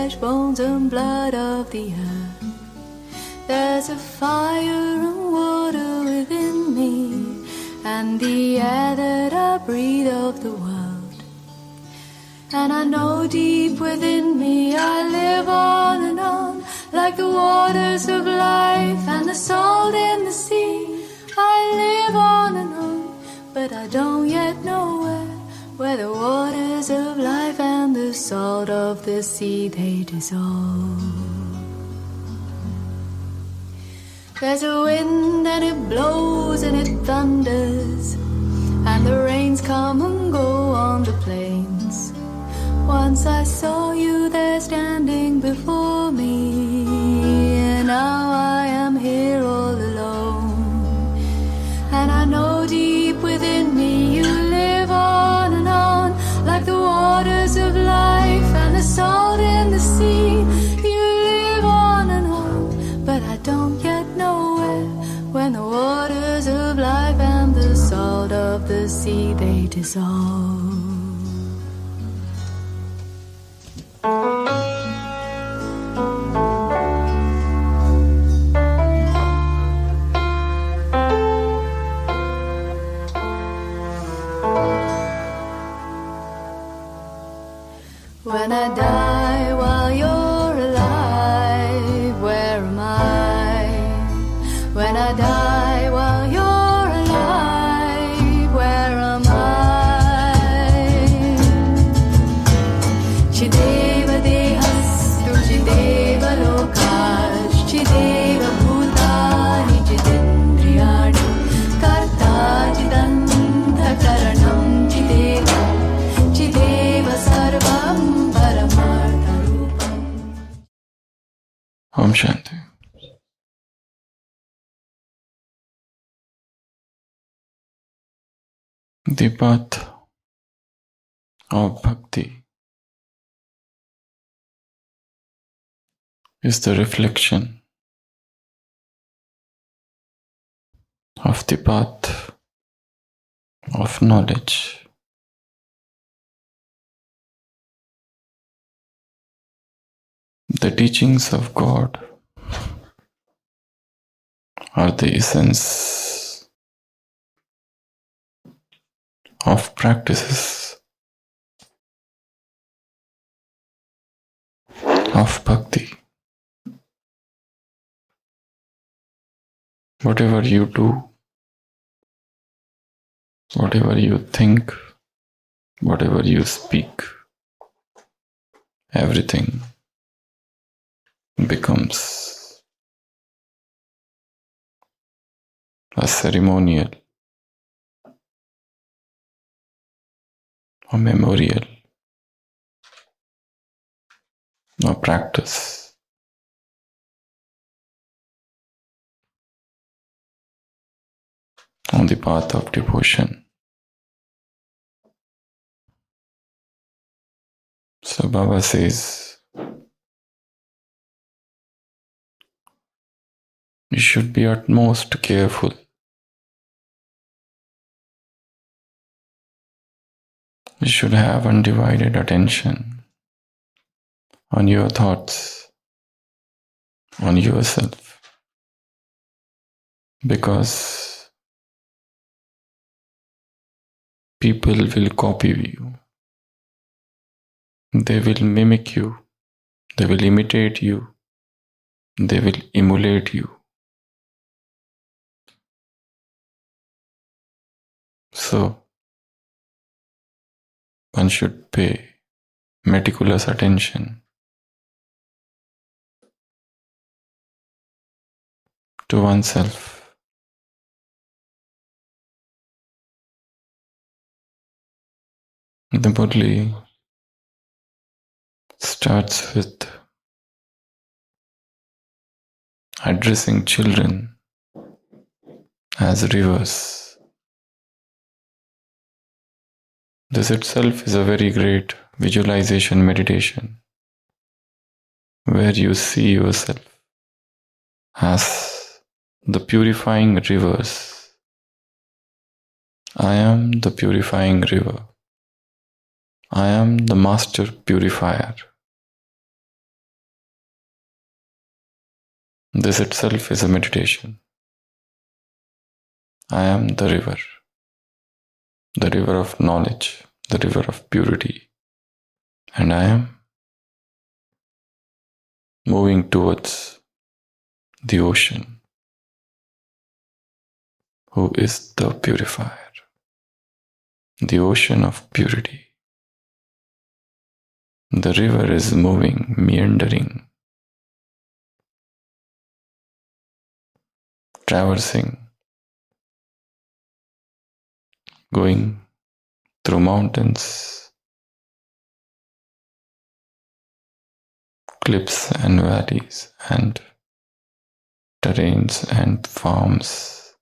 flesh, bones and blood of the earth. There's a fire and water within me, and the air that I breathe of the world. And I know deep within me I live on and on, like the waters of life and the salt in the sea. I live on and on, but I don't yet know where the waters of life and the salt of the sea they dissolve. There's a wind and it blows and it thunders, and the rains come and go on the plains. Once I saw you there standing before me, and now I am here all alone. And I know deep within me you live on and on, like the waters of life and the salt in the sea. You live on and on, but I don't yet know when the waters of life and the salt of the sea they dissolve. When I die while you're alive, where am I? When I die while you're alive, where am I? Chideva dehastu, chideva lokash, chideva bhutani, chidendriyani, karta chidanta karanam, chideva, chideva sarvam. Om Shanti. The path of bhakti is the reflection of the path of knowledge. The teachings of God are the essence of practices of bhakti. Whatever you do, whatever you think, whatever you speak, everything becomes a ceremonial, a memorial, a practice. On the path of devotion. So Baba says, you should be utmost careful. You should have undivided attention on your thoughts, on yourself, because people will copy you. They will mimic you. They will imitate you. They will emulate you. So, one should pay meticulous attention to oneself. The Murli starts with addressing children as rivers. This itself is a very great visualization meditation, where you see yourself as the purifying rivers. I am the purifying river. I am the master purifier. This itself is a meditation. I am the river of knowledge, the river of purity, and I am moving towards the ocean, who is the purifier, the ocean of purity. The river is moving, meandering, traversing, going through mountains, cliffs and valleys and terrains and farms,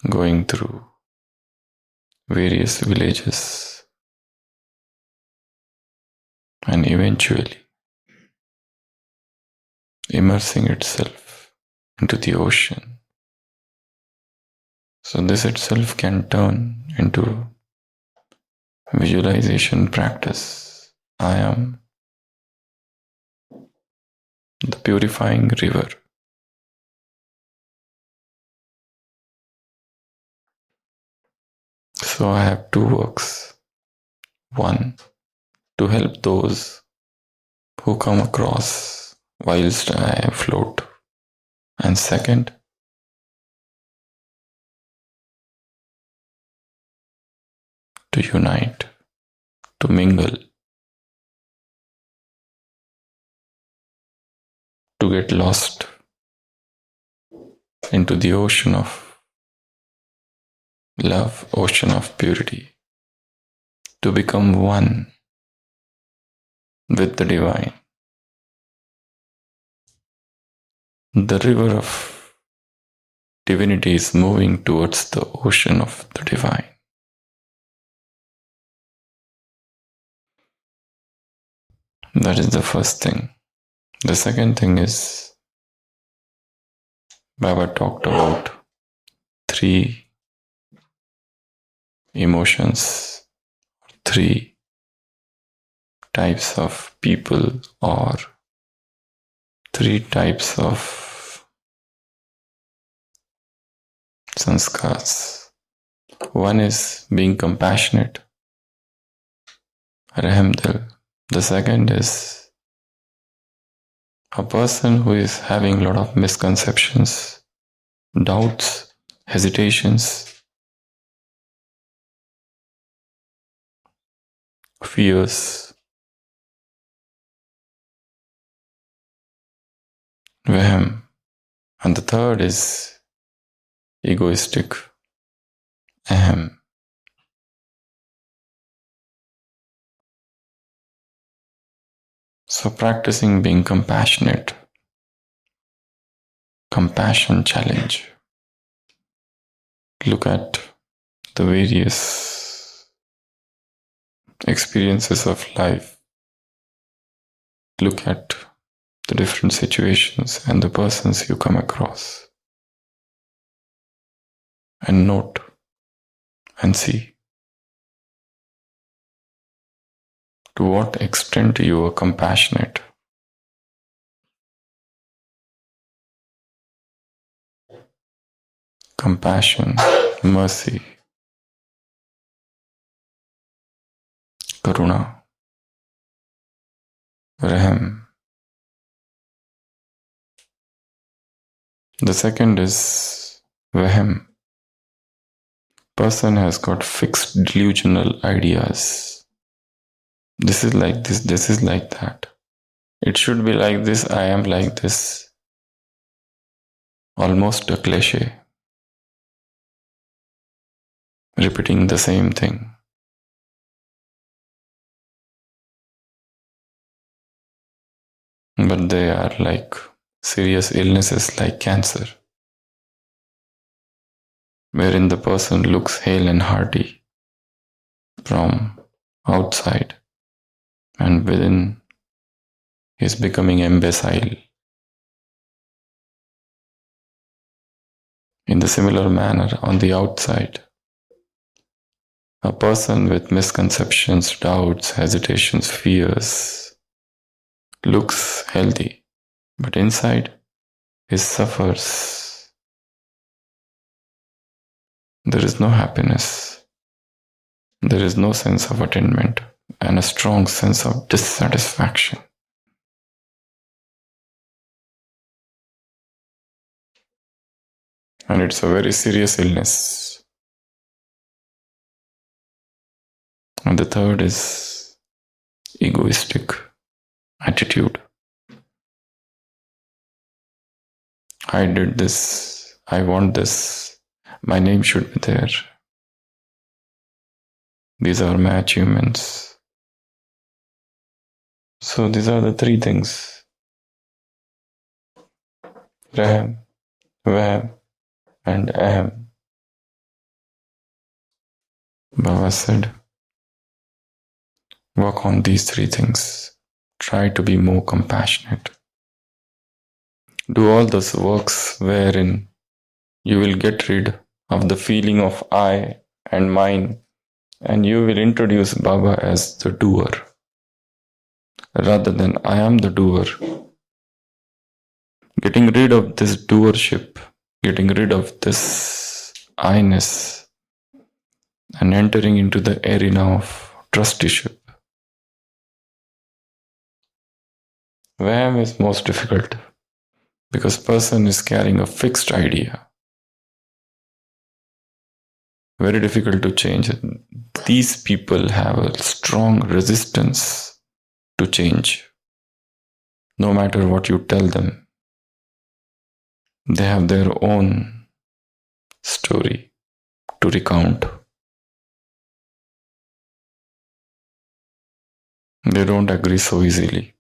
going through various villages, and eventually immersing itself into the ocean. So this itself can turn into visualization practice. I am the purifying river. So I have two works. One, to help those who come across whilst I float. And second, to unite, to mingle, to get lost into the ocean of love, ocean of purity, to become one with the divine. The river of divinity is moving towards the ocean of the divine. That is the first thing. The second thing is, Baba talked about 3 emotions, 3 types of people, or 3 types of sanskars. One is being compassionate, Rahmdil. The second is a person who is having a lot of misconceptions, doubts, hesitations, fears, Vahm. And the third is egoistic, Aham. So practicing being compassionate, compassion challenge. Look at the various experiences of life. Look at the different situations and the persons you come across. And note and see to what extent you are compassionate. Compassion, mercy, karuna, rahm. The second is vahm. Person has got fixed delusional ideas. This is like this, this is like that. It should be like this, I am like this. Almost a cliche. Repeating the same thing. But they are like serious illnesses like cancer, wherein the person looks hale and hearty from outside, and within he is becoming imbecile. In the similar manner, on the outside, a person with misconceptions, doubts, hesitations, fears looks healthy, but inside he suffers. There is no happiness. There is no sense of attainment and a strong sense of dissatisfaction. And it's a very serious illness. And the third is egoistic attitude. I did this. I want this. My name should be there. These are my achievements. So these are the three things. Raham, Vaham, and Aham. Baba said, work on these three things. Try to be more compassionate. Do all those works wherein you will get rid of the feeling of I and mine, and you will introduce Baba as the doer, rather than I am the doer. Getting rid of this doership, getting rid of this I-ness, and entering into the arena of trusteeship. Vaham is most difficult, because person is carrying a fixed idea. Very difficult to change. These people have a strong resistance to change. No matter what you tell them, they have their own story to recount. They don't agree so easily.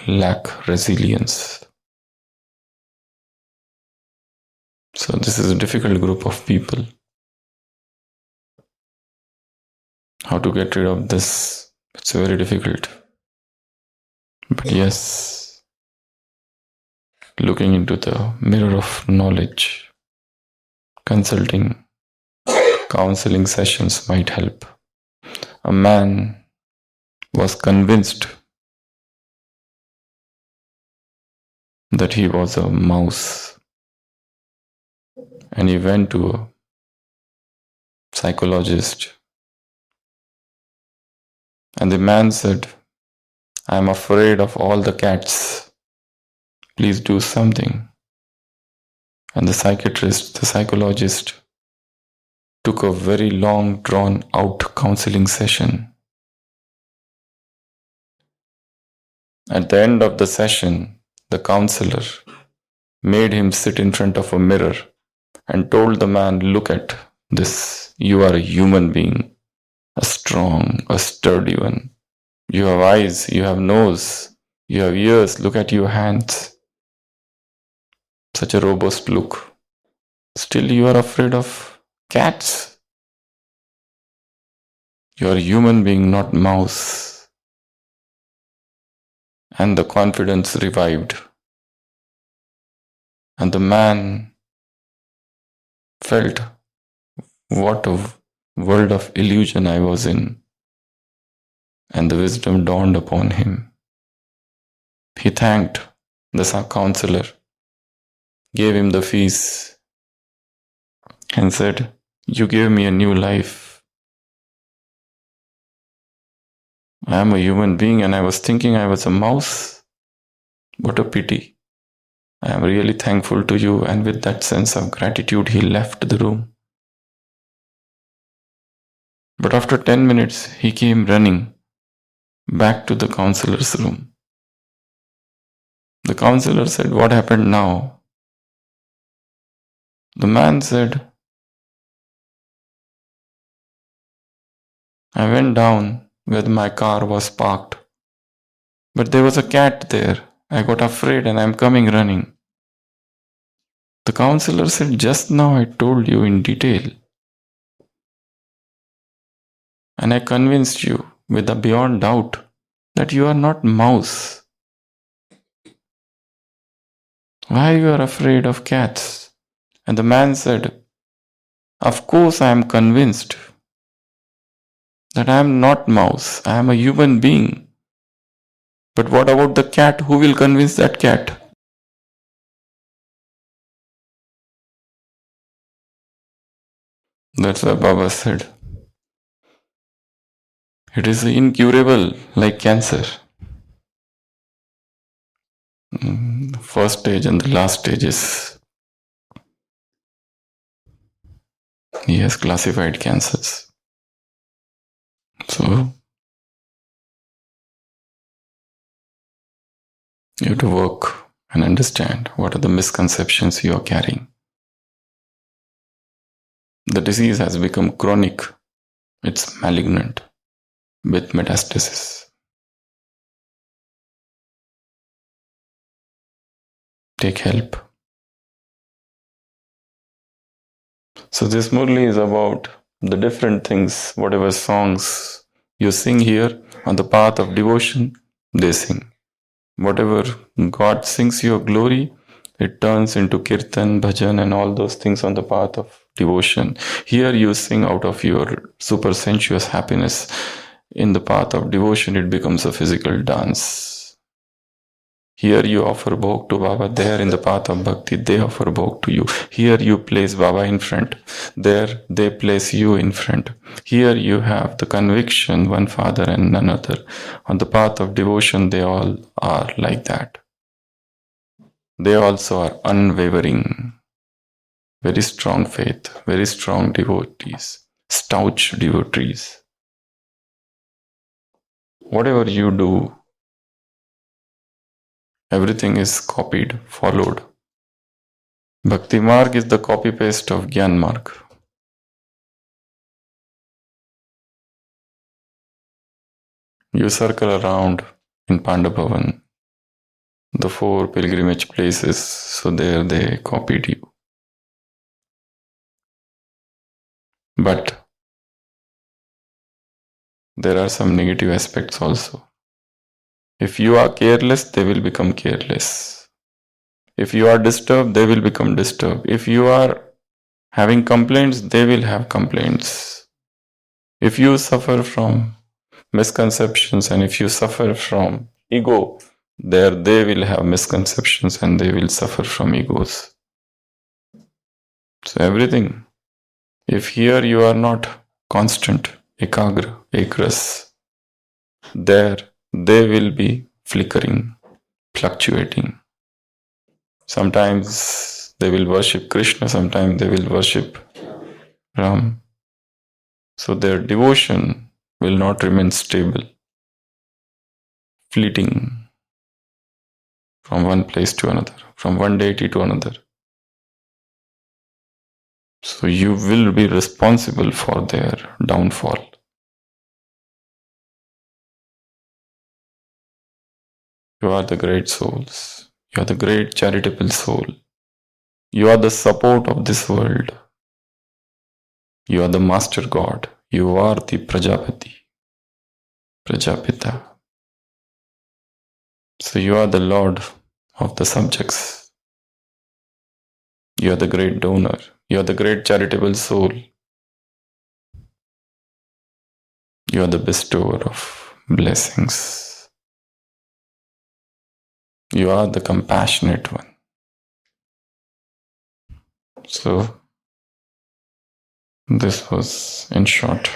Lack resilience. So this is a difficult group of people. How to get rid of this? It's very difficult. But yes, looking into the mirror of knowledge, consulting, counseling sessions might help. A man was convinced that he was a mouse, and he went to a psychologist, and the man said, I am afraid of all the cats. Please do something. And the psychologist took a very long drawn out counseling session. At the end of the session, the counselor made him sit in front of a mirror and told the man, look at this. You are a human being, a strong, a sturdy one. You have eyes, you have nose, you have ears. Look at your hands. Such a robust look. Still you are afraid of cats. You are a human being, not mouse. And the confidence revived. And the man felt, what a world of illusion I was in. And the wisdom dawned upon him. He thanked the counselor, gave him the fees, and said, you gave me a new life. I am a human being and I was thinking I was a mouse. What a pity. I am really thankful to you. And with that sense of gratitude, he left the room. But after 10 minutes, he came running back to the counselor's room. The counselor said, what happened now? The man said, I went down where my car was parked, but there was a cat there. I got afraid and I'm coming running. The counselor said, just now I told you in detail. And I convinced you with a beyond doubt that you are not mouse. Why you are afraid of cats? And the man said, of course I am convinced that I am not mouse. I am a human being. But what about the cat? Who will convince that cat? That's why Baba said, it is incurable like cancer. First stage and the last stage is, he has classified cancers. So you have to work and understand what are the misconceptions you are carrying. The disease has become chronic. It's malignant with metastasis. Take help. So this Murli is about the different things, whatever songs you sing here on the path of devotion, they sing. Whatever God sings your glory, it turns into kirtan, bhajan and all those things on the path of devotion. Here you sing out of your super sensuous happiness. In the path of devotion, it becomes a physical dance. Here you offer bhog to Baba. There in the path of bhakti, they offer bhog to you. Here you place Baba in front. There they place you in front. Here you have the conviction, one Father and none other. On the path of devotion, they all are like that. They also are unwavering, very strong faith, very strong devotees, staunch devotees. Whatever you do, everything is copied, followed. Bhakti Marg is the copy-paste of Gyan Marg. You circle around in Pandabhavan, the 4 pilgrimage places, so there they copied you. But there are some negative aspects also. If you are careless, they will become careless. If you are disturbed, they will become disturbed. If you are having complaints, they will have complaints. If you suffer from misconceptions and if you suffer from ego, there they will have misconceptions and they will suffer from egos. So everything. If here you are not constant, ekagra, ekras, there they will be flickering, fluctuating. Sometimes they will worship Krishna, sometimes they will worship Ram. So their devotion will not remain stable, fleeting from one place to another, from one deity to another. So you will be responsible for their downfall. You are the great souls. You are the great charitable soul. You are the support of this world. You are the Master God. You are the Prajapati, Prajapita. So you are the Lord of the subjects. You are the great donor. You are the great charitable soul. You are the bestower of blessings. You are the compassionate one. So, this was in short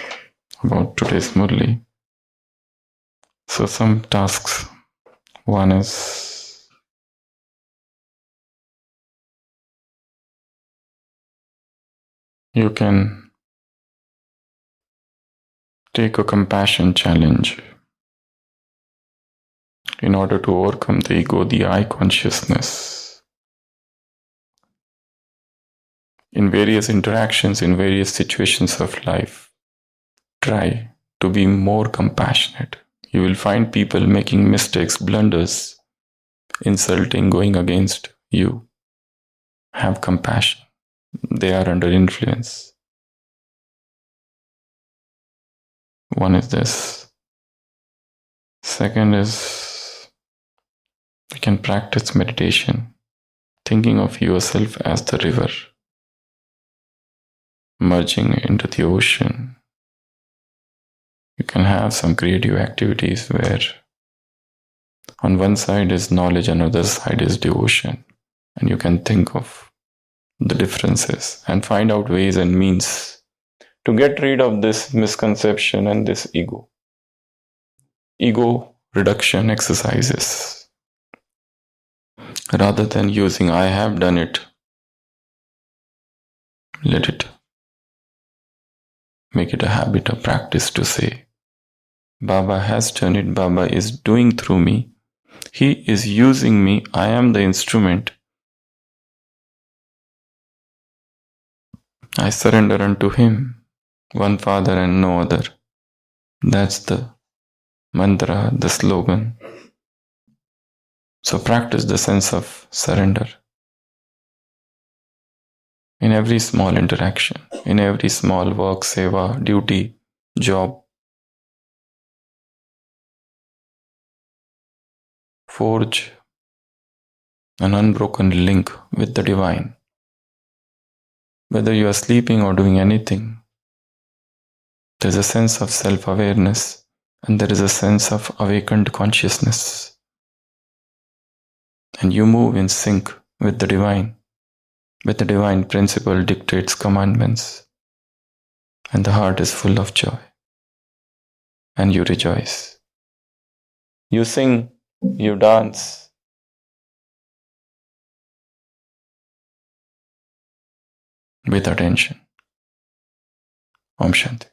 about today's Murli. So, some tasks. One is you can take a compassion challenge in order to overcome the ego, the I consciousness. In various interactions, in various situations of life, try to be more compassionate. You will find people making mistakes, blunders, insulting, going against you. Have compassion. They are under influence. One is this. Second is you can practice meditation, thinking of yourself as the river, merging into the ocean. You can have some creative activities where On one side is knowledge, on the other side is devotion. And you can think of the differences and find out ways and means to get rid of this misconception and this ego. Ego reduction exercises. Rather than using I have done it, let it make it a habit, a practice to say, Baba has done it, Baba is doing through me, he is using me, I am the instrument. I surrender unto him, one Father and no other. That's the mantra, the slogan. So practice the sense of surrender in every small interaction, in every small work, seva, duty, job. Forge an unbroken link with the divine. Whether you are sleeping or doing anything, there is a sense of self-awareness and there is a sense of awakened consciousness. And you move in sync with the divine. With the divine principle dictates commandments. And the heart is full of joy. And you rejoice. You sing, you dance. With attention. Om Shanti.